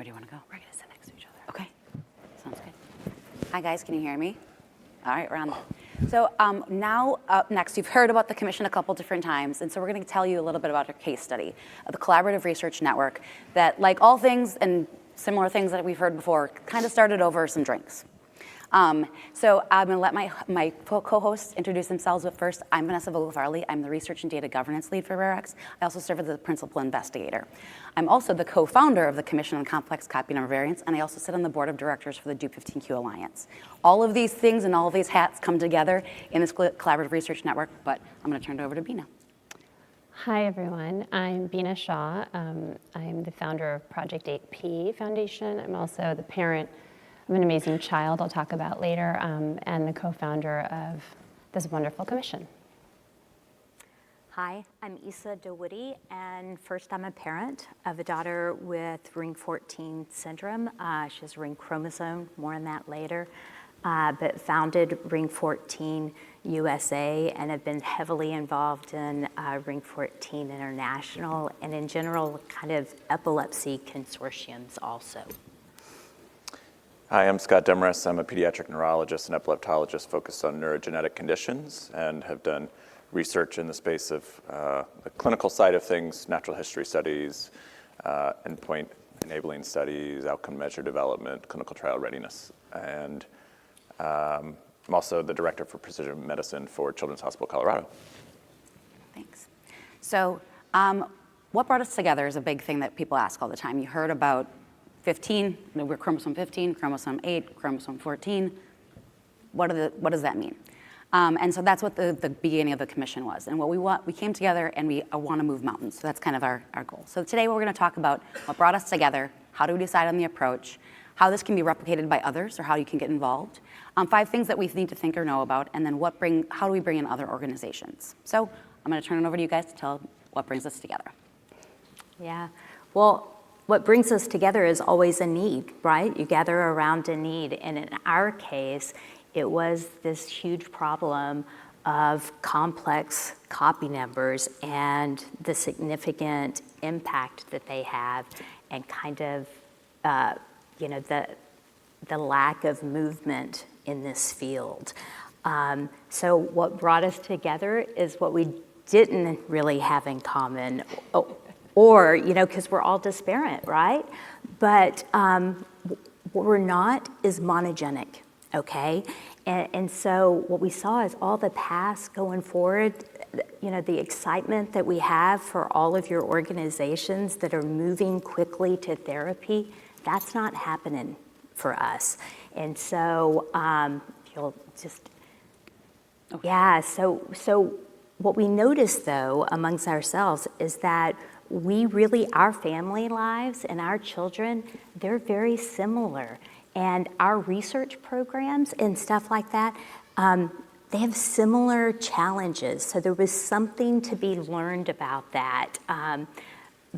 Where do you want to go? We're going to sit next to each other. Okay, sounds good. Hi guys, can you hear me? All right, we're on. So now up next, you've heard about the commission a couple different times, and so we're going to tell you a little bit about our case study of the Collaborative Research Network that, like all things and similar things that we've heard before, kind of started over some drinks. So I'm going to let my co-hosts introduce themselves, but first, I'm Vanessa Vogel-Farley. I'm the Research and Data Governance Lead for RareX. I also serve as the Principal Investigator. I'm also the co-founder of the Commission on Complex Copy Number Variants, and I also sit on the Board of Directors for the DUPE15Q Alliance. All of these things and all of these hats come together in this Collaborative Research Network, but I'm going to turn it over to Bina. Hi, everyone. I'm Bina Shah. I'm the founder of Project 8P Foundation. I'm also the parent of an amazing child I'll talk about later, and the co-founder of this wonderful commission. Hi, I'm Yssa DeWoody, and first I'm a parent of a daughter with ring 14 syndrome. She has a ring chromosome, more on that later, but founded Ring 14 USA and have been heavily involved in Ring 14 International and in general kind of epilepsy consortiums also. Hi, I'm Scott Demarest. I'm a pediatric neurologist and epileptologist focused on neurogenetic conditions and have done research in the space of the clinical side of things, natural history studies, endpoint enabling studies, outcome measure development, clinical trial readiness. And I'm also the director for precision medicine for Children's Hospital Colorado. Thanks. So what brought us together is a big thing that people ask all the time. You heard about 15, we're chromosome 15, chromosome 8, chromosome 14. What does that mean? And so that's what the beginning of the commission was. And what we came together and we want to move mountains. So that's kind of our goal. So today we're going to talk about what brought us together, how do we decide on the approach, how this can be replicated by others or how you can get involved, 5 things that we need to think or know about, and then how do we bring in other organizations. So I'm going to turn it over to you guys to tell what brings us together. Yeah, well, what brings us together is always a need, right? You gather around a need, and in our case, it was this huge problem of complex copy numbers and the significant impact that they have and kind of, the lack of movement in this field. So what brought us together is what we didn't really have in common, or, because we're all disparate, right? But what we're not is monogenic, okay? And so what we saw is all the past going forward, the excitement that we have for all of your organizations that are moving quickly to therapy, that's not happening for us. And so you'll just, okay. Yeah, so what we noticed though amongst ourselves is that our family lives and our children, they're very similar. And our research programs and stuff like that, they have similar challenges. So there was something to be learned about that.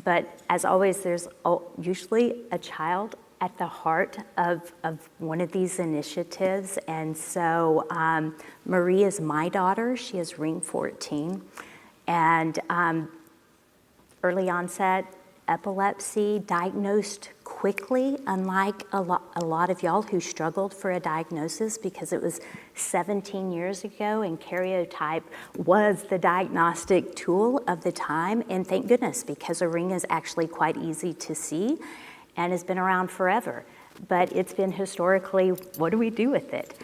But as always, there's usually a child at the heart of one of these initiatives. And so Marie is my daughter. She is ring 14. And early onset epilepsy, diagnosed quickly, unlike a lot of y'all who struggled for a diagnosis because it was 17 years ago and karyotype was the diagnostic tool of the time. And thank goodness, because a ring is actually quite easy to see and has been around forever. But it's been historically, what do we do with it?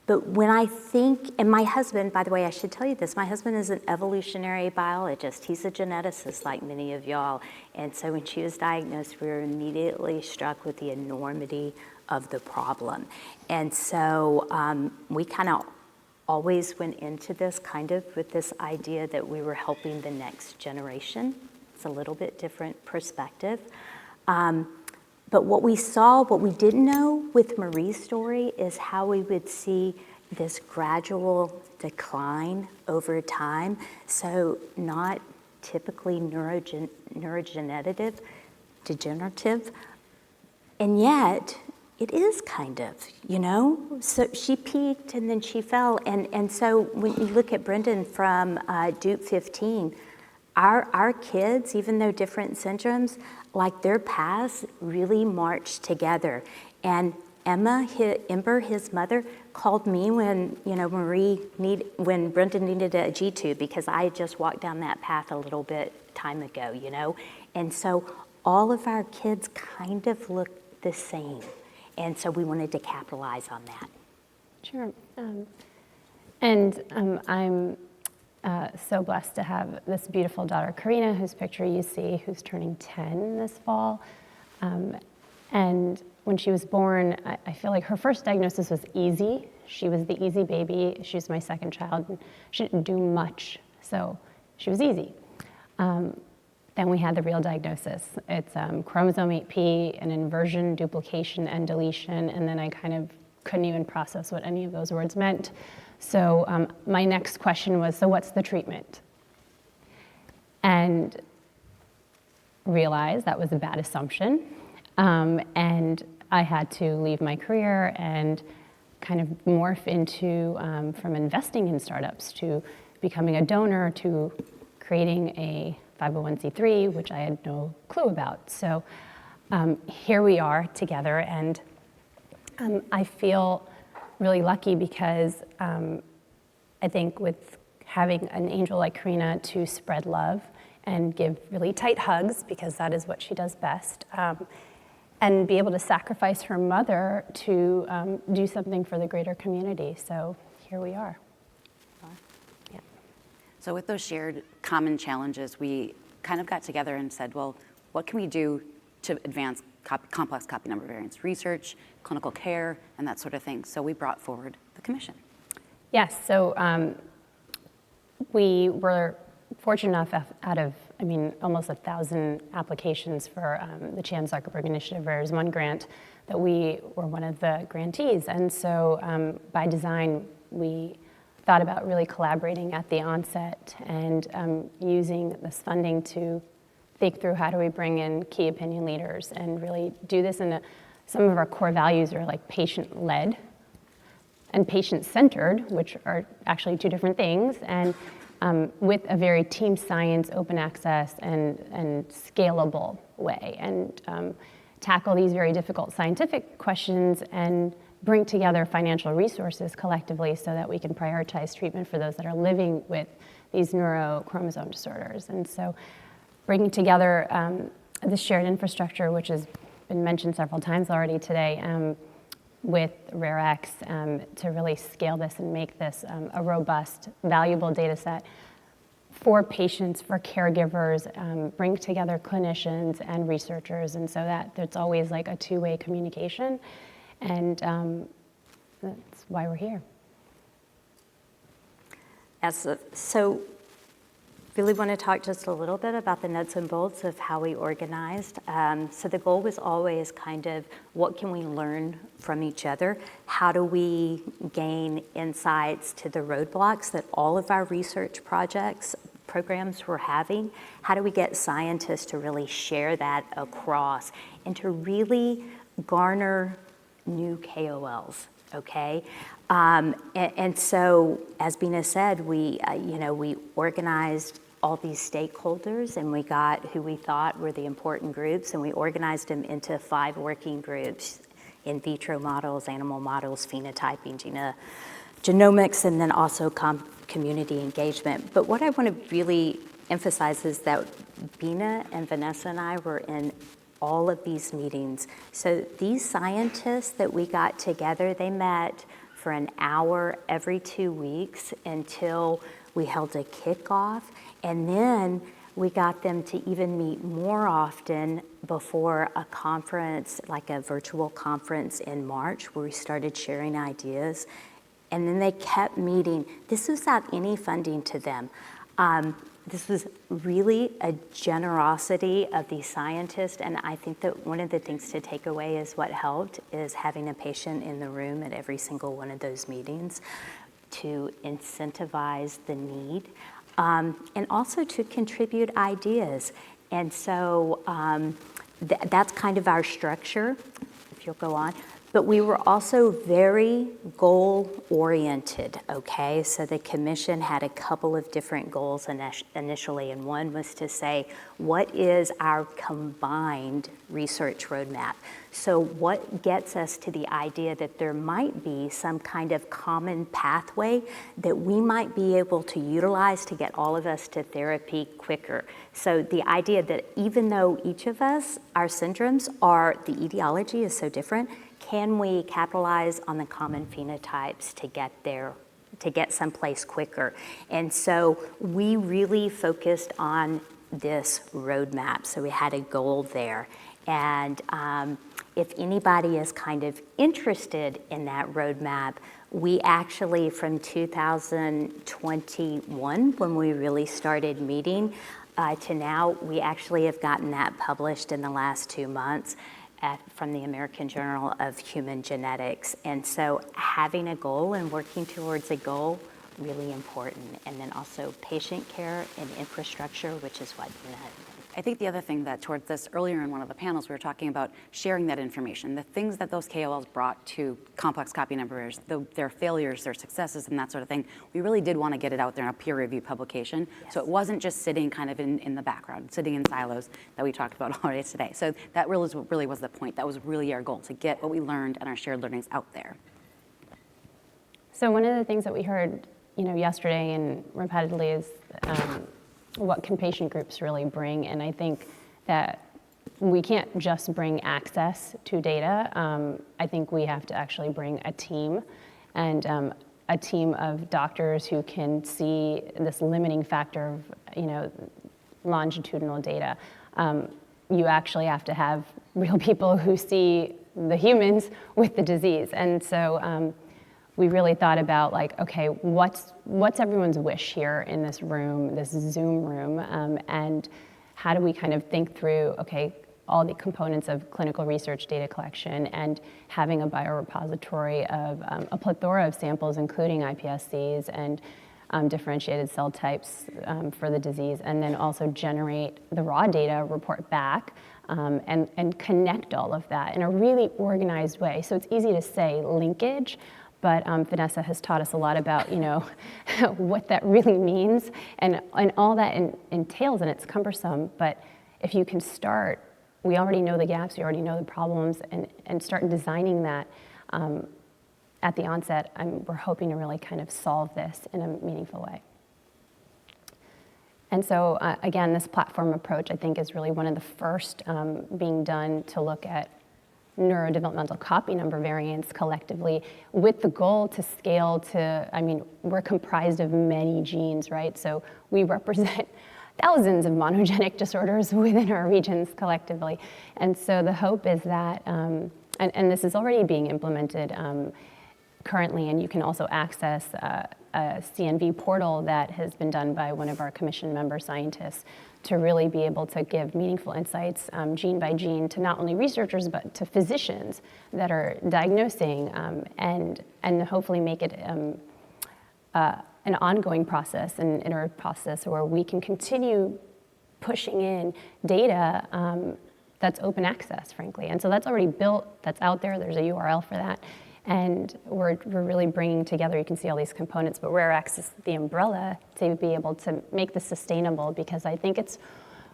But when I think, and my husband, by the way, I should tell you this, my husband is an evolutionary biologist. He's a geneticist like many of y'all. And so when she was diagnosed, we were immediately struck with the enormity of the problem. And so we kind of always went into this kind of with this idea that we were helping the next generation. It's a little bit different perspective. But what we saw, what we didn't know with Marie's story is how we would see this gradual decline over time. So not typically neurodegenerative, and yet it is kind of, So she peaked and then she fell. And so when you look at Brendan from DUPE15, our kids, even though different syndromes, like their paths really march together. And Ember, his mother, called me when when Brendan needed a G-tube, because I had just walked down that path a little bit time ago, And so all of our kids kind of look the same. And so we wanted to capitalize on that. Sure. I'm so blessed to have this beautiful daughter, Karina, whose picture you see, who's turning 10 this fall. And when she was born, I feel like her first diagnosis was easy. She was the easy baby. She was my second child. And she didn't do much, so she was easy. Then we had the real diagnosis. It's chromosome 8p, an inversion, duplication, and deletion. And then I kind of couldn't even process what any of those words meant. So my next question was, so what's the treatment? And realized that was a bad assumption. And I had to leave my career and kind of morph into, from investing in startups to becoming a donor to creating a 501c3, which I had no clue about. So here we are together, and I feel really lucky because I think with having an angel like Karina to spread love and give really tight hugs, because that is what she does best, and be able to sacrifice her mother to do something for the greater community. So here we are. Yeah. So with those shared common challenges, we kind of got together and said, well, what can we do to advance complex copy number variants research, clinical care, and that sort of thing? So we brought forward the commission. Yes, so we were fortunate enough out of, almost 1,000 applications for the Chan Zuckerberg Initiative Rare as One grant, that we were one of the grantees. And so by design, we thought about really collaborating at the onset and using this funding to think through how do we bring in key opinion leaders and really do this in some of our core values are like patient-led and patient-centered, which are actually two different things, and with a very team science, open access, and scalable way, and tackle these very difficult scientific questions and bring together financial resources collectively so that we can prioritize treatment for those that are living with these neurochromosome disorders. And so bringing together this shared infrastructure, which has been mentioned several times already today, with RareX to really scale this and make this a robust, valuable data set for patients, for caregivers, bring together clinicians and researchers, and so that there's always like a two-way communication, and that's why we're here. So really want to talk just a little bit about the nuts and bolts of how we organized. So the goal was always kind of what can we learn from each other? How do we gain insights to the roadblocks that all of our research programs were having? How do we get scientists to really share that across and to really garner new KOLs, okay? And so, as Bina said, we organized all these stakeholders, and we got who we thought were the important groups, and we organized them into 5 working groups: in vitro models, animal models, phenotyping, genomics, and then also community engagement. But what I want to really emphasize is that Bina and Vanessa and I were in all of these meetings. So these scientists that we got together, they met for an hour every 2 weeks until we held a kickoff. And then we got them to even meet more often before a conference, like a virtual conference in March, where we started sharing ideas. And then they kept meeting. This was without any funding to them. This was really a generosity of these scientists, and I think that one of the things to take away is what helped is having a patient in the room at every single one of those meetings to incentivize the need, and also to contribute ideas. And so that's kind of our structure, if you'll go on. But we were also very goal-oriented, okay? So the commission had a couple of different goals initially, and one was to say, what is our combined research roadmap? So what gets us to the idea that there might be some kind of common pathway that we might be able to utilize to get all of us to therapy quicker? So the idea that even though each of us, our syndromes the etiology is so different, can we capitalize on the common phenotypes to get there, to get someplace quicker? And so we really focused on this roadmap. So we had a goal there. And if anybody is kind of interested in that roadmap, we actually, from 2021, when we really started meeting, to now, we actually have gotten that published in the last 2 months from the American Journal of Human Genetics. And so having a goal and working towards a goal, really important. And then also patient care and infrastructure, which is what Bina had. I think the other thing that towards this, earlier in one of the panels, we were talking about sharing that information, the things that those KOLs brought to complex copy numbers, their failures, their successes, and that sort of thing. We really did want to get it out there in a peer-reviewed publication. Yes. So it wasn't just sitting kind of in the background, sitting in silos that we talked about already today. So that really was the point. That was really our goal, to get what we learned and our shared learnings out there. So one of the things that we heard, yesterday and repeatedly is what can patient groups really bring? And I think that we can't just bring access to data. I think we have to actually bring a team, and a team of doctors who can see this limiting factor of, longitudinal data. You actually have to have real people who see the humans with the disease. And so we really thought about okay, what's everyone's wish here in this room, this Zoom room, and how do we kind of think through, okay, all the components of clinical research data collection and having a biorepository of a plethora of samples, including iPSCs and differentiated cell types for the disease, and then also generate the raw data, report back, and connect all of that in a really organized way. So it's easy to say linkage, but Vanessa has taught us a lot about, what that really means and all that entails, and it's cumbersome. But if you can start, we already know the gaps, we already know the problems, and start designing that at the onset, we're hoping to really kind of solve this in a meaningful way. And so, again, this platform approach, I think, is really one of the first being done to look at neurodevelopmental copy number variants collectively, with the goal to scale to, we're comprised of many genes, right? So we represent thousands of monogenic disorders within our regions collectively. And so the hope is that, and this is already being implemented currently, and you can also access a CNV portal that has been done by one of our commission member scientists to really be able to give meaningful insights gene by gene to not only researchers but to physicians that are diagnosing, and hopefully make it an ongoing process, an iterative process where we can continue pushing in data that's open access, frankly. And so that's already built, that's out there, there's a URL for that. And we're really bringing together, you can see all these components, but RareX is the umbrella to be able to make this sustainable, because I think it's,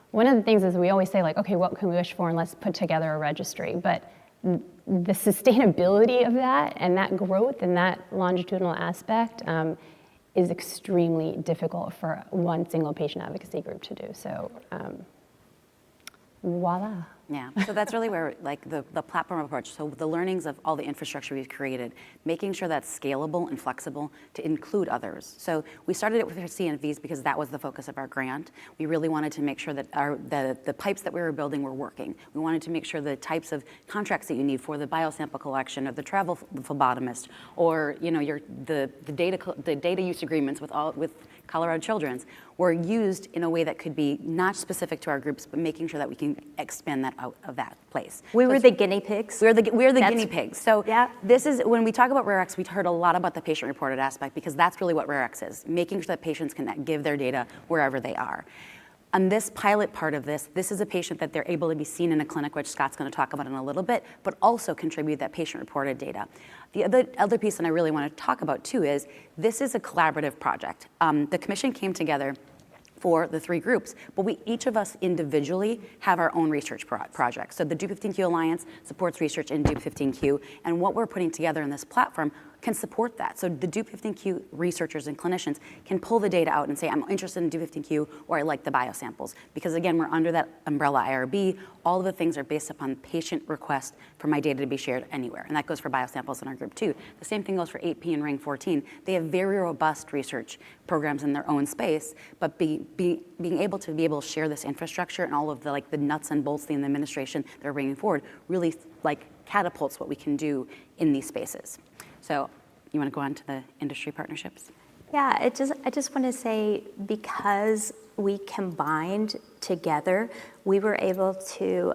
one of the things is we always say okay, what can we wish for, and let's put together a registry. But the sustainability of that and that growth and that longitudinal aspect is extremely difficult for one single patient advocacy group to do. So voila. Yeah, so that's really where the platform approach, so the learnings of all the infrastructure we've created, making sure that's scalable and flexible to include others. So we started it with our CNVs because that was the focus of our grant. We really wanted to make sure that the pipes that we were building were working. We wanted to make sure the types of contracts that you need for the biosample collection or the travel phlebotomist, or the data use agreements with Colorado Children's were used in a way that could be not specific to our groups, but making sure that we can expand that out of that place. We were the guinea pigs. We're the guinea pigs. So yeah. This is, when we talk about RareX, we heard a lot about the patient-reported aspect, because that's really what RareX is, making sure that patients can give their data wherever they are. On this pilot part of this is a patient that they're able to be seen in a clinic, which Scott's going to talk about in a little bit, but also contribute that patient-reported data. The other piece that I really want to talk about too is this is a collaborative project. The commission came together for the 3 groups, but each of us individually have our own research projects. So the Dupe15q Alliance supports research in Dupe15q, and what we're putting together in this platform can support that. So the Dupe15q researchers and clinicians can pull the data out and say, I'm interested in Dupe15q, or I like the biosamples. Because again, we're under that umbrella IRB. All of the things are based upon patient request for my data to be shared anywhere. And that goes for biosamples in our group too. The same thing goes for 8P and Ring 14. They have very robust research programs in their own space, but being able to share this infrastructure and all of the the nuts and bolts the administration they're bringing forward really catapults what we can do in these spaces. So you want to go on to the industry partnerships? Yeah, I just want to say, because we combined together, we were able to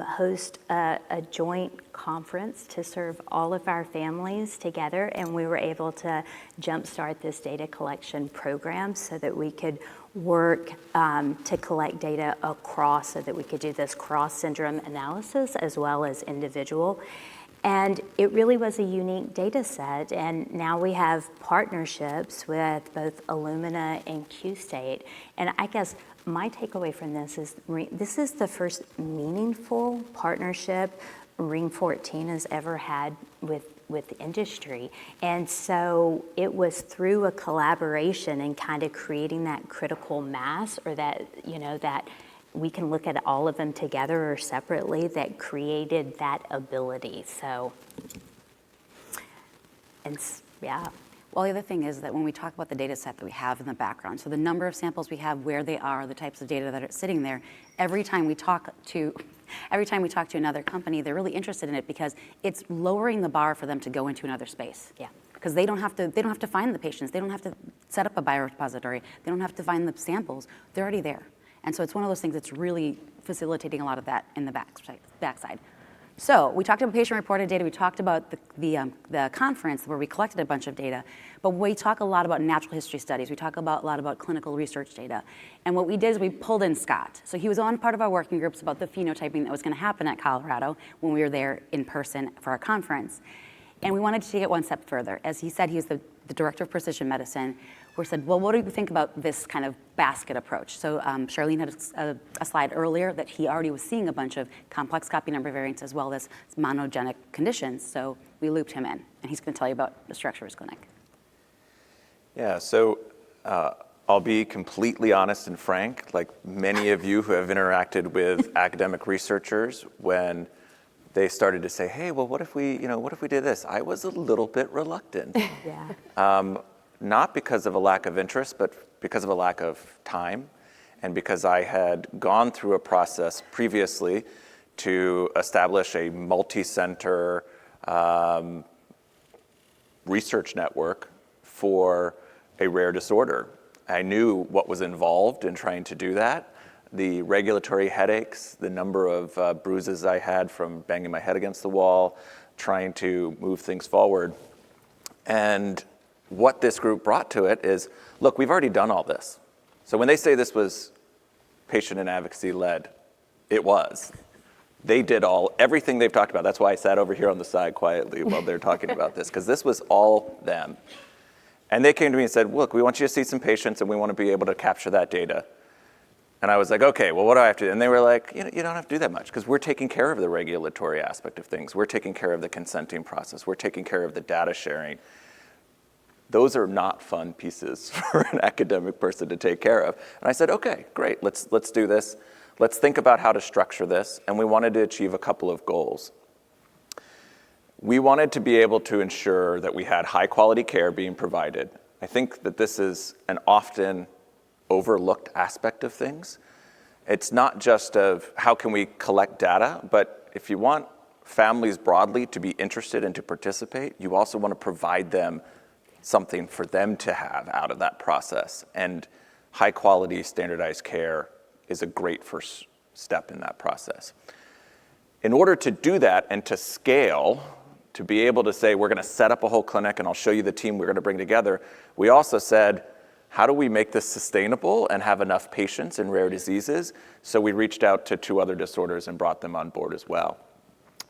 host a joint conference to serve all of our families together, and we were able to jumpstart this data collection program so that we could work to collect data across, so that we could do this cross-syndrome analysis as well as individual. And it really was a unique data set, and now we have partnerships with both Illumina and QState. And I guess my takeaway from this is the first meaningful partnership Ring 14 has ever had with industry. And so it was through a collaboration and kind of creating that critical mass, or that, that we can look at all of them together or separately, that created that ability. So, and yeah. Well, the other thing is that when we talk about the data set that we have in the background, so the number of samples we have, where they are, the types of data that are sitting there, every time we talk to another company, they're really interested in it because it's lowering the bar for them to go into another space. Yeah. Because they don't have to find the patients, they don't have to set up a biorepository, they don't have to find the samples, they're already there. And so it's one of those things that's really facilitating a lot of that in the backside. So we talked about patient-reported data. We talked about the conference where we collected a bunch of data. But we talk a lot about natural history studies. We talk a lot about clinical research data. And what we did is we pulled in Scott. So he was on part of our working groups about the phenotyping that was going to happen at Colorado when we were there in person for our conference. And we wanted to take it one step further. As he said, he's the director of precision medicine. We said, well, what do you think about this kind of basket approach? So Charlene had a slide earlier that he already was seeing a bunch of complex copy number variants as well as monogenic conditions. So we looped him in, and he's going to tell you about the structure of his clinic. Yeah, so I'll be completely honest and frank, like many of you who have interacted with academic researchers, when they started to say, hey, well, what if we did this? I was a little bit reluctant. Yeah. Not because of a lack of interest, but because of a lack of time, and because I had gone through a process previously to establish a multi-center research network for a rare disorder. I knew what was involved in trying to do that, the regulatory headaches, the number of bruises I had from banging my head against the wall, trying to move things forward. And what this group brought to it is, look, we've already done all this. So when they say this was patient and advocacy led, it was. They did everything they've talked about. That's why I sat over here on the side quietly while they're talking about this, because this was all them. And they came to me and said, look, we want you to see some patients and we want to be able to capture that data. And I was like, okay, well, what do I have to do? And they were like, you don't have to do that much, because we're taking care of the regulatory aspect of things. We're taking care of the consenting process. We're taking care of the data sharing. Those are not fun pieces for an academic person to take care of. And I said, okay, great, let's do this. Let's think about how to structure this. And we wanted to achieve a couple of goals. We wanted to be able to ensure that we had high quality care being provided. I think that this is an often overlooked aspect of things. It's not just of how can we collect data, but if you want families broadly to be interested and to participate, you also want to provide them something for them to have out of that process. And high quality standardized care is a great first step in that process. In order to do that and to scale, to be able to say, we're going to set up a whole clinic and I'll show you the team we're going to bring together, we also said, how do we make this sustainable and have enough patients in rare diseases? So we reached out to 2 other disorders and brought them on board as well.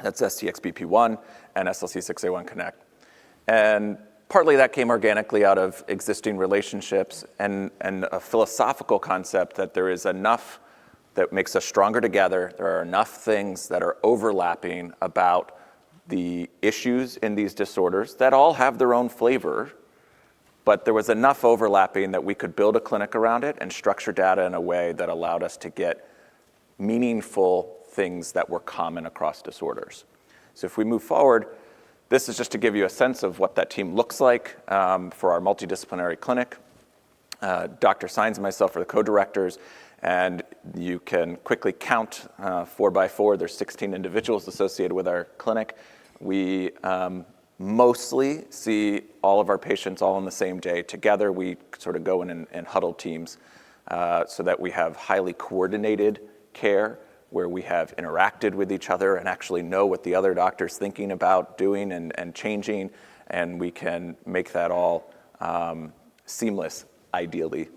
That's STXBP1 and SLC6A1 Connect. And partly that came organically out of existing relationships and a philosophical concept that there is enough that makes us stronger together. There are enough things that are overlapping about the issues in these disorders that all have their own flavor, but there was enough overlapping that we could build a clinic around it and structure data in a way that allowed us to get meaningful things that were common across disorders. So if we move forward, this is just to give you a sense of what that team looks like for our multidisciplinary clinic. Dr. Sines and myself are the co-directors, and you can quickly count 4 by 4. There's 16 individuals associated with our clinic. We mostly see all of our patients all on the same day together. We sort of go in and huddle teams so that we have highly coordinated care where we have interacted with each other and actually know what the other doctor's thinking about doing and changing, and we can make that all seamless, ideally.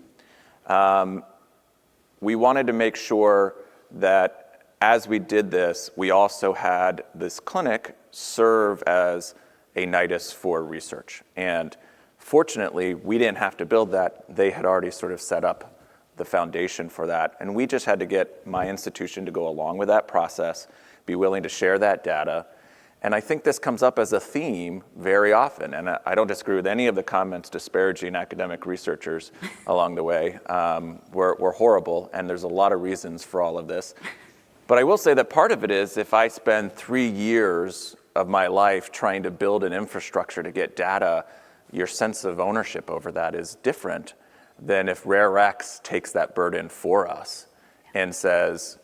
We wanted to make sure that as we did this, we also had this clinic serve as a nidus for research. And fortunately, we didn't have to build that. They had already sort of set up the foundation for that. And we just had to get my institution to go along with that process, be willing to share that data. And I think this comes up as a theme very often. And I don't disagree with any of the comments disparaging academic researchers along the way. We're horrible, and there's a lot of reasons for all of this. But I will say that part of it is if I spend 3 years of my life trying to build an infrastructure to get data, your sense of ownership over that is different than if RareX takes that burden for us and says,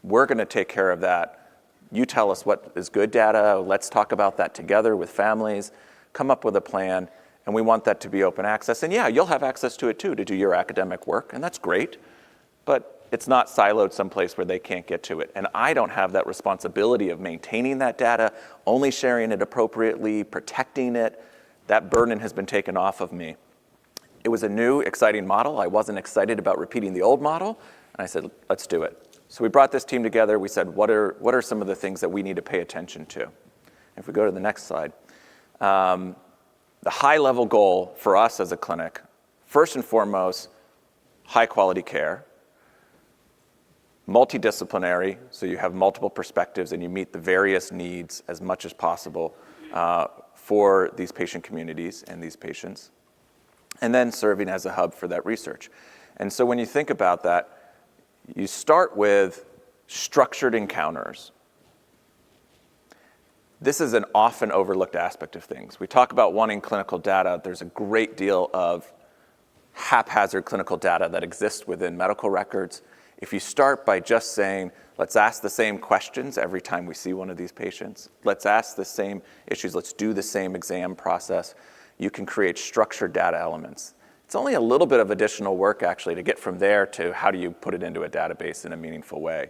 we're going to take care of that. You tell us what is good data. Let's talk about that together with families, come up with a plan, and we want that to be open access. And yeah, you'll have access to it too to do your academic work, and that's great, but it's not siloed someplace where they can't get to it. And I don't have that responsibility of maintaining that data, only sharing it appropriately, protecting it. That burden has been taken off of me. It was a new, exciting model. I wasn't excited about repeating the old model, and I said, let's do it. So we brought this team together. We said, what are some of the things that we need to pay attention to? If we go to the next slide. The high-level goal for us as a clinic, first and foremost, high-quality care, multidisciplinary, so you have multiple perspectives and you meet the various needs as much as possible for these patient communities and these patients, and then serving as a hub for that research. And so when you think about that, you start with structured encounters. This is an often overlooked aspect of things. We talk about wanting clinical data. There's a great deal of haphazard clinical data that exists within medical records. If you start by just saying, let's ask the same questions every time we see one of these patients, let's ask the same issues, let's do the same exam process, you can create structured data elements. It's only a little bit of additional work, actually, to get from there to how do you put it into a database in a meaningful way.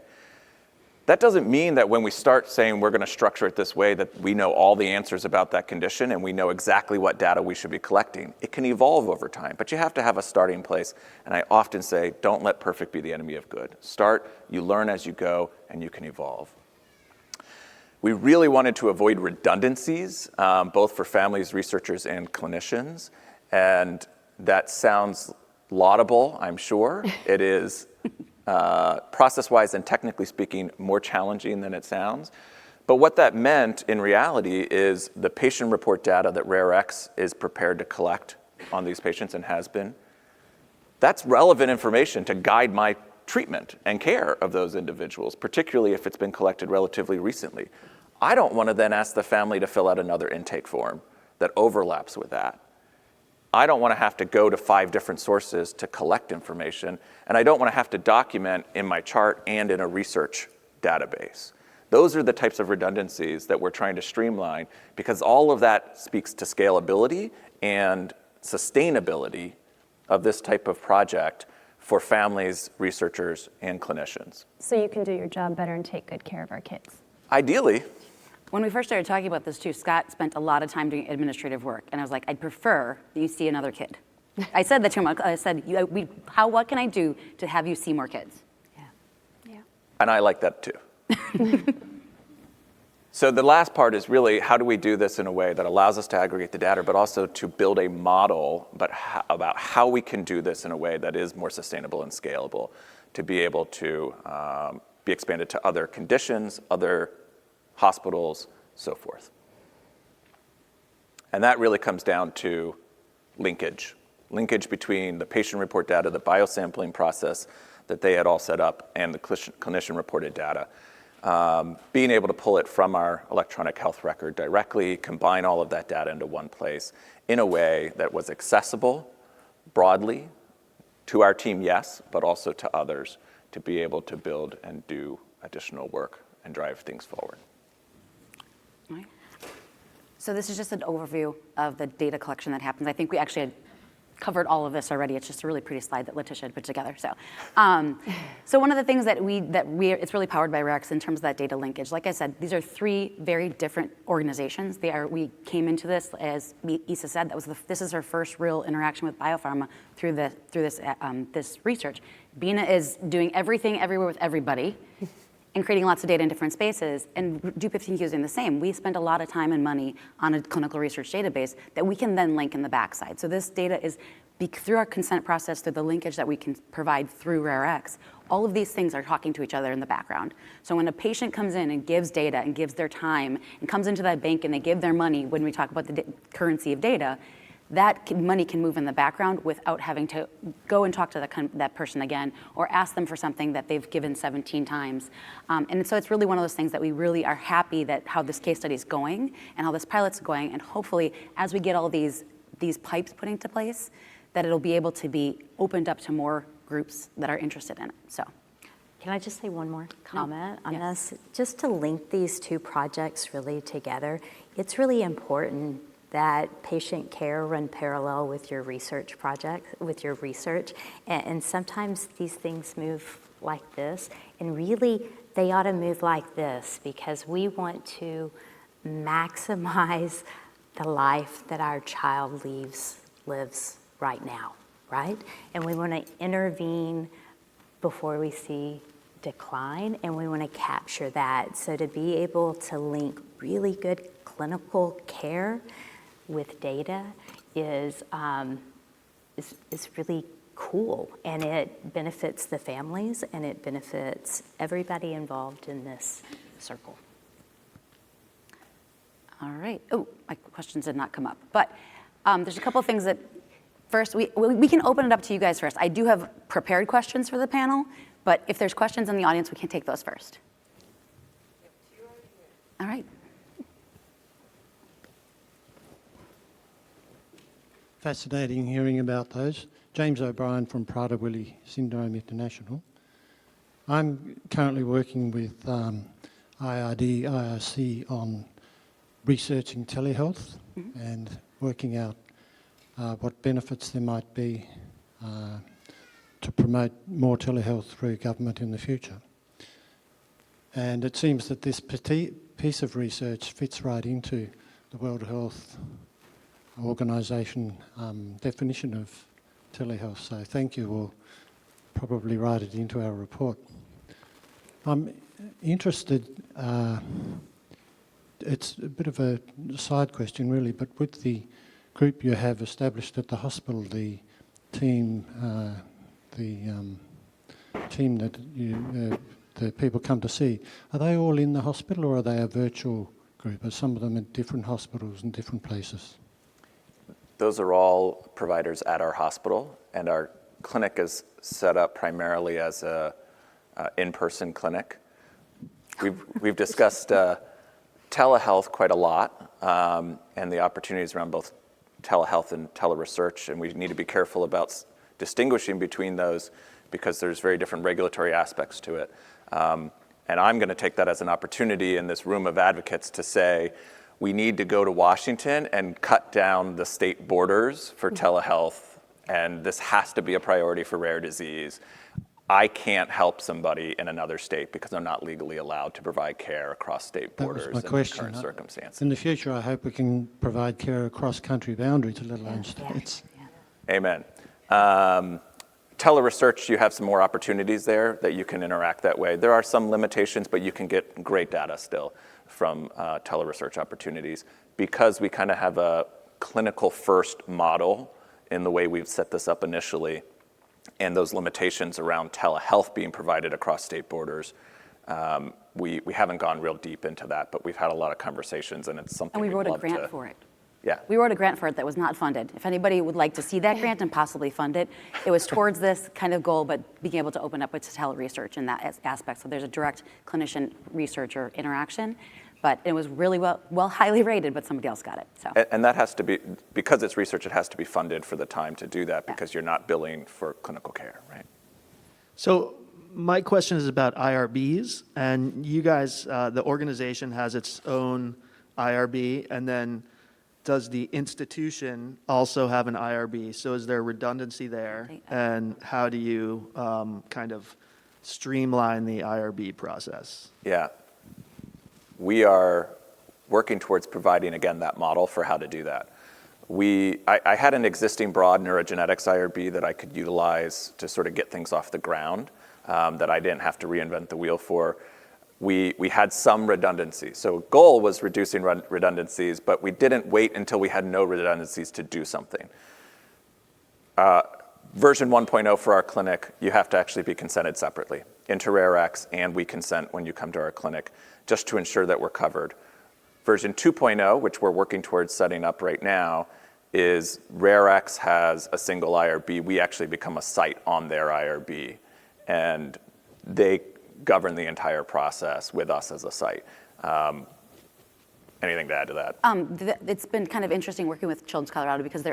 That doesn't mean that when we start saying we're going to structure it this way that we know all the answers about that condition and we know exactly what data we should be collecting. It can evolve over time, but you have to have a starting place. And I often say, don't let perfect be the enemy of good. Start, you learn as you go, and you can evolve. We really wanted to avoid redundancies, both for families, researchers, and clinicians. And that sounds laudable, I'm sure. It is process-wise and technically speaking, more challenging than it sounds. But what that meant in reality is the patient report data that RareX is prepared to collect on these patients and has been, that's relevant information to guide my treatment and care of those individuals, particularly if it's been collected relatively recently. I don't want to then ask the family to fill out another intake form that overlaps with that. I don't want to have to go to 5 different sources to collect information, and I don't want to have to document in my chart and in a research database. Those are the types of redundancies that we're trying to streamline because all of that speaks to scalability and sustainability of this type of project for families, researchers, and clinicians. So you can do your job better and take good care of our kids. Ideally. When we first started talking about this too, Scott spent a lot of time doing administrative work. And I was like, I'd prefer that you see another kid. I said that to him. I said, what can I do to have you see more kids? Yeah. And I like that too. So the last part is really how do we do this in a way that allows us to aggregate the data, but also to build a model about how we can do this in a way that is more sustainable and scalable to be able to be expanded to other conditions, other hospitals, so forth. And that really comes down to linkage between the patient report data, the biosampling process that they had all set up, and the clinician-reported data. Being able to pull it from our electronic health record directly, combine all of that data into one place in a way that was accessible broadly to our team, yes, but also to others to be able to build and do additional work and drive things forward. All right. So this is just an overview of the data collection that happens. I think we actually had covered all of this already. It's just a really pretty slide that Letitia had put together. So, so one of the things that it's really powered by RAREX in terms of that data linkage. Like I said, these are three very different organizations. We came into this, as Yssa said, this is her first real interaction with biopharma through this research. Bina is doing everything everywhere with everybody and creating lots of data in different spaces, and DuPift's using the same. We spend a lot of time and money on a clinical research database that we can then link in the backside. So this data is, through our consent process, through the linkage that we can provide through RareX, all of these things are talking to each other in the background. So when a patient comes in and gives data and gives their time and comes into that bank and they give their money, when we talk about the currency of data, that money can move in the background without having to go and talk to that person again or ask them for something that they've given 17 times. And so it's really one of those things that we really are happy that how this case study is going and how this pilot's going, and hopefully as we get all these pipes put into place, that it'll be able to be opened up to more groups that are interested in it. So. Can I just say one more comment on Yes. this? Just to link these two projects really together, it's really important that patient care run parallel with your research project, with your research. And sometimes these things move like this, and really they ought to move like this, because we want to maximize the life that our child lives right now, right? And we want to intervene before we see decline, and we want to capture that. So to be able to link really good clinical care with data is really cool, and it benefits the families and it benefits everybody involved in this circle. All right. Oh, my questions did not come up, but there's a couple of things that first we can open it up to you guys first. I do have prepared questions for the panel, but if there's questions in the audience, we can take those first. All right. Fascinating hearing about those. James O'Brien from Prader-Willi Syndrome International. I'm currently working with IRD, IRC on researching telehealth and working out what benefits there might be to promote more telehealth through government in the future. And it seems that this piece of research fits right into the World Health Organisation definition of telehealth, so thank you. We'll probably write it into our report. I'm interested, it's a bit of a side question really, but with the group you have established at the hospital, the team that the people come to see, are they all in the hospital or are they a virtual group? Are some of them at different hospitals and different places? Those are all providers at our hospital, and our clinic is set up primarily as a in-person clinic. We've discussed telehealth quite a lot, and the opportunities around both telehealth and teleresearch, and we need to be careful about distinguishing between those because there's very different regulatory aspects to it. And I'm going to take that as an opportunity in this room of advocates to say, we need to go to Washington and cut down the state borders for telehealth, and this has to be a priority for rare disease. I can't help somebody in another state because I'm not legally allowed to provide care across state borders in the current circumstances. In the future, I hope we can provide care across country boundaries, let alone states. Amen. Teleresearch, you have some more opportunities there that you can interact that way. There are some limitations, but you can get great data still from teleresearch opportunities. Because we kind of have a clinical first model in the way we've set this up initially, and those limitations around telehealth being provided across state borders, we haven't gone real deep into that, but we've had a lot of conversations, and it's something And we we'd wrote a love grant to- for it. Yeah. We wrote a grant for it that was not funded. If anybody would like to see that grant and possibly fund it, it was towards this kind of goal, but being able to open up with teleresearch in that aspect. So there's a direct clinician researcher interaction, but it was really well highly rated, but somebody else got it. So. And that has to be, because it's research, it has to be funded for the time to do that, because you're not billing for clinical care, right? So my question is about IRBs, and you guys, the organization has its own IRB, and then does the institution also have an IRB? So is there redundancy there? And how do you kind of streamline the IRB process? Yeah. We are working towards providing, again, that model for how to do that. I had an existing broad neurogenetics IRB that I could utilize to sort of get things off the ground, that I didn't have to reinvent the wheel for. We had some redundancy. So goal was reducing redundancies, but we didn't wait until we had no redundancies to do something. Version 1.0 for our clinic, you have to actually be consented separately. InterRareX and we consent when you come to our clinic, just to ensure that we're covered. Version 2.0, which we're working towards setting up right now, is RareX has a single IRB. We actually become a site on their IRB, and they govern the entire process with us as a site. Anything to add to that? It's been kind of interesting working with Children's Colorado because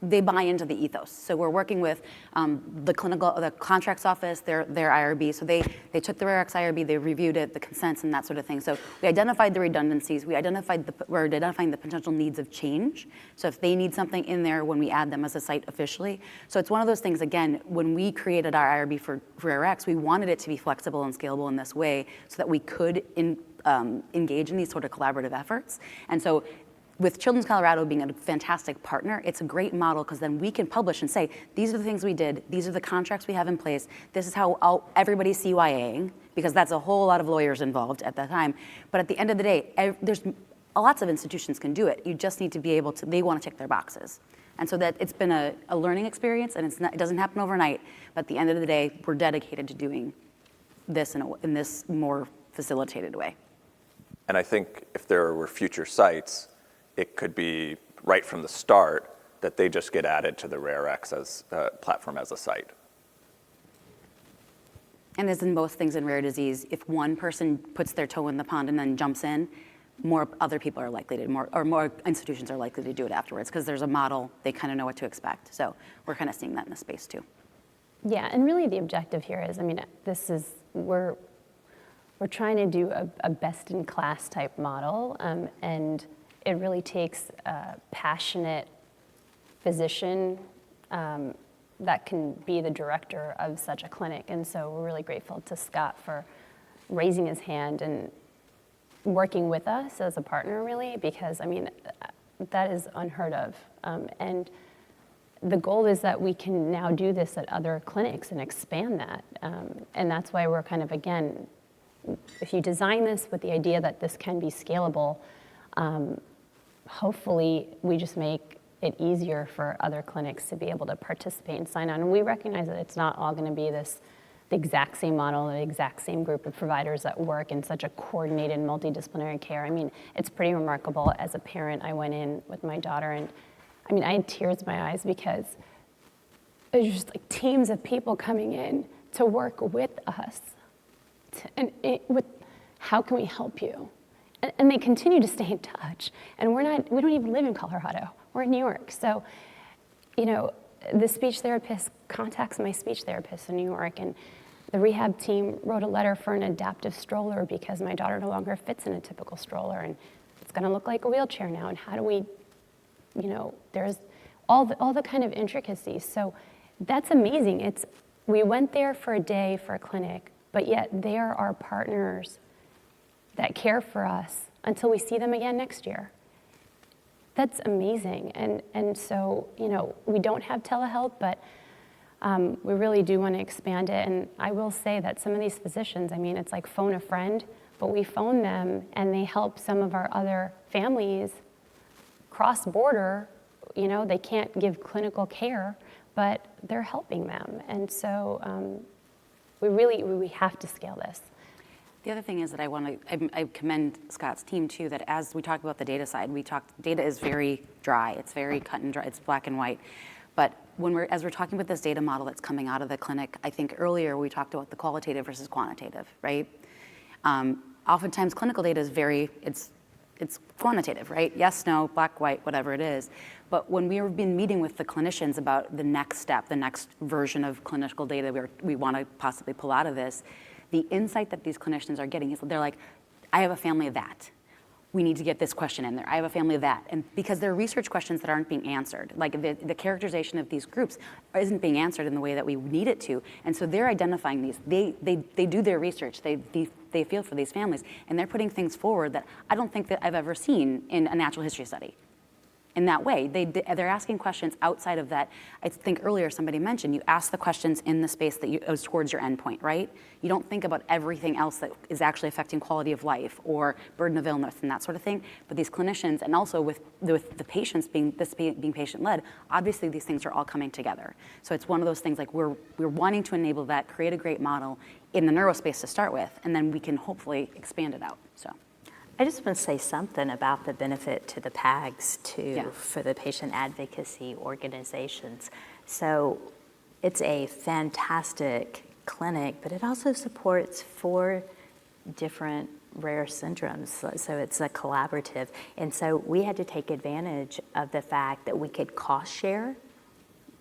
they buy into the ethos. So we're working with the contracts office, their IRB. So they took the RareX IRB, they reviewed it, the consents and that sort of thing. So we identified the redundancies. We're identifying the potential needs of change. So if they need something in there when we add them as a site officially. So it's one of those things, again, when we created our IRB for RareX, we wanted it to be flexible and scalable in this way so that we could engage in these sort of collaborative efforts. And so with Children's Colorado being a fantastic partner, it's a great model because then we can publish and say, these are the things we did, these are the contracts we have in place, this is how everybody's CYAing, because that's a whole lot of lawyers involved at that time. But at the end of the day, there's lots of institutions can do it. You just need to be able to, they want to check their boxes. And so that it's been a learning experience, and it doesn't happen overnight, but at the end of the day, we're dedicated to doing this in this more facilitated way. And I think if there were future sites, it could be right from the start that they just get added to the RareX as platform as a site. And as in most things in rare disease, if one person puts their toe in the pond and then jumps in, more other people are likely to, more institutions are likely to do it afterwards because there's a model, they kind of know what to expect. So we're kind of seeing that in the space too. Yeah, and really the objective here is, we're trying to do a best-in-class type model, and it really takes a passionate physician that can be the director of such a clinic. And so we're really grateful to Scott for raising his hand and working with us as a partner, really, because, that is unheard of. And the goal is that we can now do this at other clinics and expand that. And that's why we're kind of, again, if you design this with the idea that this can be scalable, hopefully we just make it easier for other clinics to be able to participate and sign on. And we recognize that it's not all going to be the exact same model, the exact same group of providers that work in such a coordinated multidisciplinary care. It's pretty remarkable. As a parent, I went in with my daughter, and I had tears in my eyes because there's just like teams of people coming in to work with us. With how can we help you? And they continue to stay in touch. And we don't even live in Colorado. We're in New York. So, the speech therapist contacts my speech therapist in New York, and the rehab team wrote a letter for an adaptive stroller because my daughter no longer fits in a typical stroller, and it's gonna look like a wheelchair now, and how do we, there's all the kind of intricacies. So that's amazing. We went there for a day for a clinic, but yet they are our partners that care for us until we see them again next year. That's amazing. And so, we don't have telehealth, but we really do want to expand it. And I will say that some of these physicians, it's like phone a friend, but we phone them and they help some of our other families cross border. They can't give clinical care, but they're helping them. And so we have to scale this. The other thing is that I commend Scott's team too, that as we talk about the data side, data is very dry, it's very cut and dry, it's black and white. But as we're talking about this data model that's coming out of the clinic, I think earlier we talked about the qualitative versus quantitative, right? Oftentimes clinical data is it's quantitative, right? Yes, no, black, white, whatever it is. But when we've been meeting with the clinicians about the next step, the next version of clinical data we want to possibly pull out of this, the insight that these clinicians are getting is they're like, I have a family of that. We need to get this question in there. I have a family of that. And because there are research questions that aren't being answered, like the characterization of these groups isn't being answered in the way that we need it to. And so they're identifying these. They do their research. They feel for these families. And they're putting things forward that I don't think that I've ever seen in a natural history study. In that way, they're asking questions outside of that. I think earlier somebody mentioned you ask the questions in the space that is towards your endpoint, right? You don't think about everything else that is actually affecting quality of life or burden of illness and that sort of thing. But these clinicians, and also with the patients being patient-led, obviously these things are all coming together. So it's one of those things like we're wanting to enable that, create a great model in the neurospace to start with, and then we can hopefully expand it out. So. I just want to say something about the benefit to the PAGs too, for the patient advocacy organizations. So it's a fantastic clinic, but it also supports 4 different rare syndromes. So it's a collaborative. And so we had to take advantage of the fact that we could cost share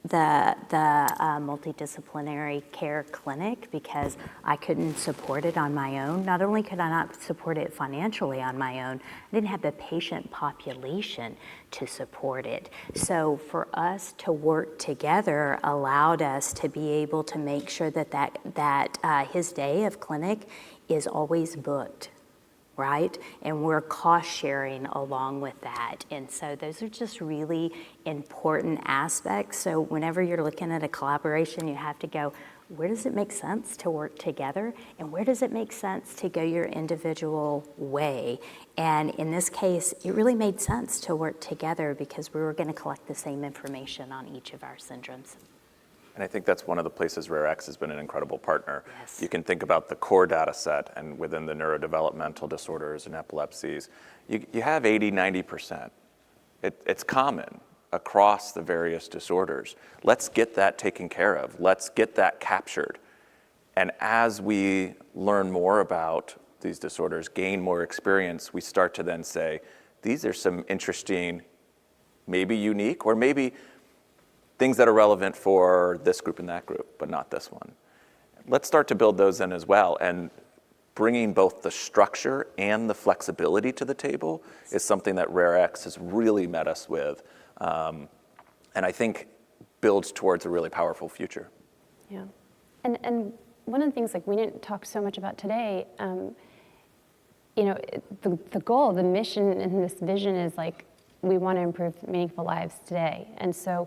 the multidisciplinary care clinic because I couldn't support it on my own. Not only could I not support it financially on my own, I didn't have the patient population to support it. So for us to work together allowed us to be able to make sure that his day of clinic is always booked. Right? And we're cost sharing along with that. And so those are just really important aspects. So whenever you're looking at a collaboration, you have to go, where does it make sense to work together? And where does it make sense to go your individual way? And in this case, it really made sense to work together because we were going to collect the same information on each of our syndromes. And I think that's one of the places RareX has been an incredible partner. Yes. You can think about the core data set and within the neurodevelopmental disorders and epilepsies, you have 80, 90%. It's common across the various disorders. Let's get that taken care of. Let's get that captured. And as we learn more about these disorders, gain more experience, we start to then say, these are some interesting, maybe unique, or maybe things that are relevant for this group and that group, but not this one. Let's start to build those in as well. And bringing both the structure and the flexibility to the table is something that RareX has really met us with. And I think builds towards a really powerful future. Yeah. And one of the things like we didn't talk so much about today, the goal, the mission and this vision is like, we want to improve meaningful lives today. And so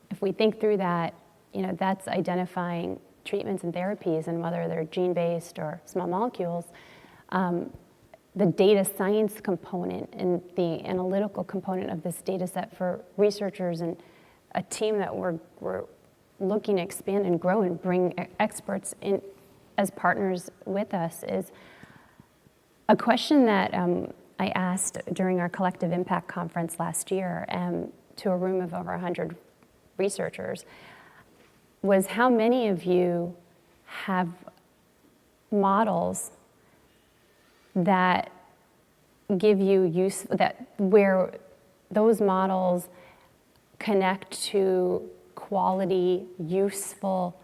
if we think through that, that's identifying treatments and therapies and whether they're gene-based or small molecules, the data science component and the analytical component of this data set for researchers and a team that we're looking to expand and grow and bring experts in as partners with us is a question that I asked during our Collective Impact Conference last year to a room of over 100 researchers was how many of you have models that give you use that where those models connect to quality, useful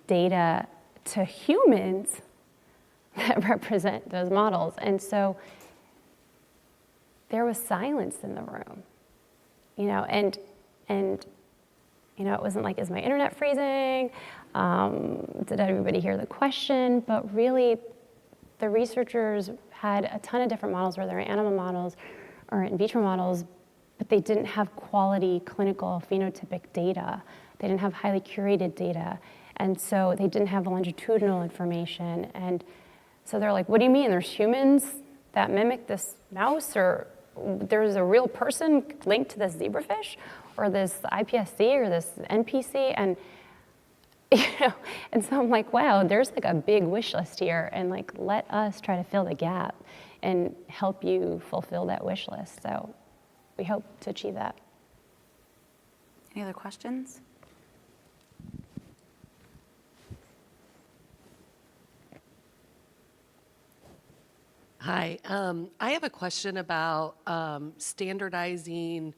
data to humans that represent those models. And so there was silence in the room, and it wasn't like, is my internet freezing? Did everybody hear the question? But really, the researchers had a ton of different models, whether they're animal models or in vitro models, but they didn't have quality clinical phenotypic data. They didn't have highly curated data. And so they didn't have longitudinal information. And so they're like, what do you mean? There's humans that mimic this mouse, or there's a real person linked to this zebrafish or this iPSC or this NPC? And and so I'm like, wow, there's like a big wish list here, and like, let us try to fill the gap and help you fulfill that wish list. So we hope to achieve that. Any other questions? Hi, I have a question about standardizing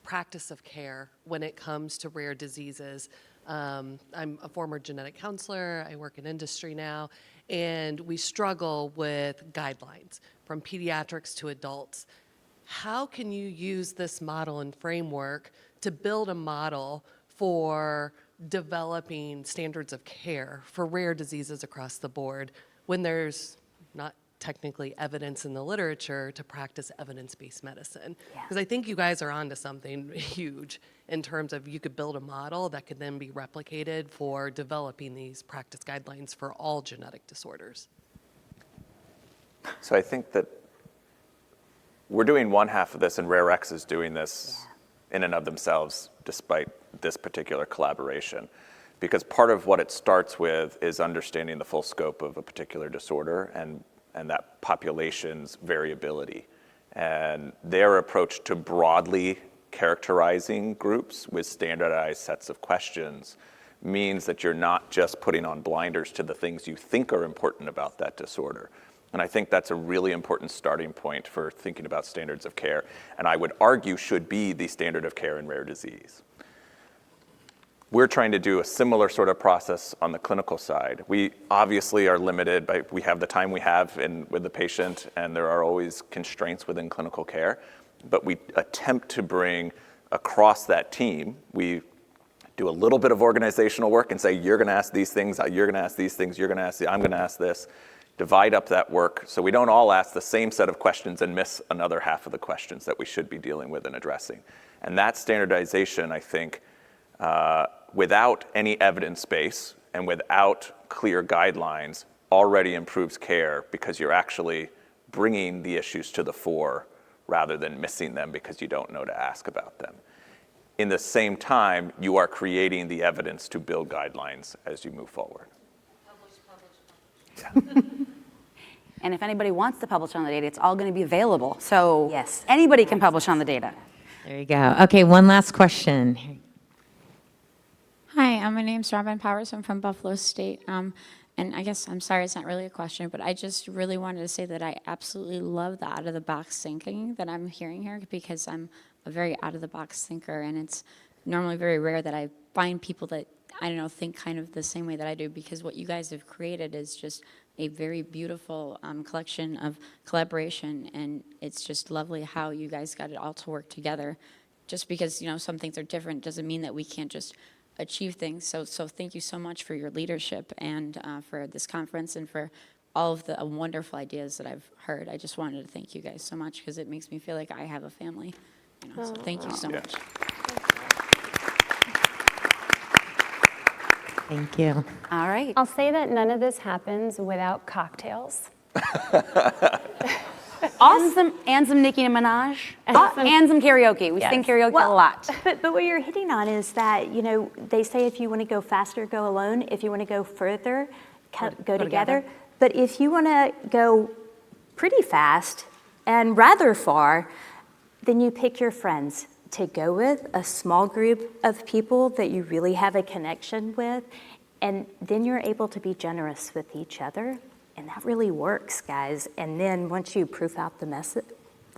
practice of care when it comes to rare diseases. I'm a former genetic counselor. I work in industry now, and we struggle with guidelines from pediatrics to adults. How can you use this model and framework to build a model for developing standards of care for rare diseases across the board when there's not technically evidence in the literature to practice evidence-based medicine? Because I think you guys are onto something huge in terms of you could build a model that could then be replicated for developing these practice guidelines for all genetic disorders. So I think that we're doing one half of this, and Rare X is doing this in and of themselves, despite this particular collaboration. Because part of what it starts with is understanding the full scope of a particular disorder and that population's variability. And their approach to broadly characterizing groups with standardized sets of questions means that you're not just putting on blinders to the things you think are important about that disorder. And I think that's a really important starting point for thinking about standards of care, and I would argue should be the standard of care in rare disease. We're trying to do a similar sort of process on the clinical side. We obviously are limited by, we have the time we have with the patient, and there are always constraints within clinical care, but we attempt to bring across that team, we do a little bit of organizational work and say, you're gonna ask these things, you're gonna ask these things, you're gonna ask I'm gonna ask this. Divide up that work so we don't all ask the same set of questions and miss another half of the questions that we should be dealing with and addressing. And that standardization, I think, without any evidence base and without clear guidelines, already improves care because you're actually bringing the issues to the fore rather than missing them because you don't know to ask about them. In the same time, you are creating the evidence to build guidelines as you move forward. Yeah. And if anybody wants to publish on the data, it's all going to be available. So Yes. anybody can publish on the data. There you go. Okay, one last question. Hi, my name's Robin Powers. I'm from Buffalo State. And I guess, I'm sorry, it's not really a question, but I just really wanted to say that I absolutely love the out-of-the-box thinking that I'm hearing here, because I'm a very out-of-the-box thinker, and it's normally very rare that I find people that, I don't know, think kind of the same way that I do, because what you guys have created is just a very beautiful collection of collaboration, and it's just lovely how you guys got it all to work together. Just because, you know, some things are different doesn't mean that we can't just achieve things. So thank you so much for your leadership and for this conference and for all of the wonderful ideas that I've heard. I just wanted to thank you guys so much because it makes me feel like I have a family. You know, so thank you so much. Thank you. All right. I'll say that none of this happens without cocktails. And some Nicki Minaj. And some karaoke. We sing karaoke a lot. But what you're hitting on is that, you know, they say if you want to go faster, go alone. If you want to go further, go together. But if you want to go pretty fast and rather far, then you pick your friends to go with, a small group of people that you really have a connection with, and then you're able to be generous with each other, and that really works, guys. And then once you proof out the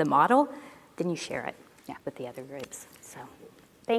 model, then you share it with the other groups. So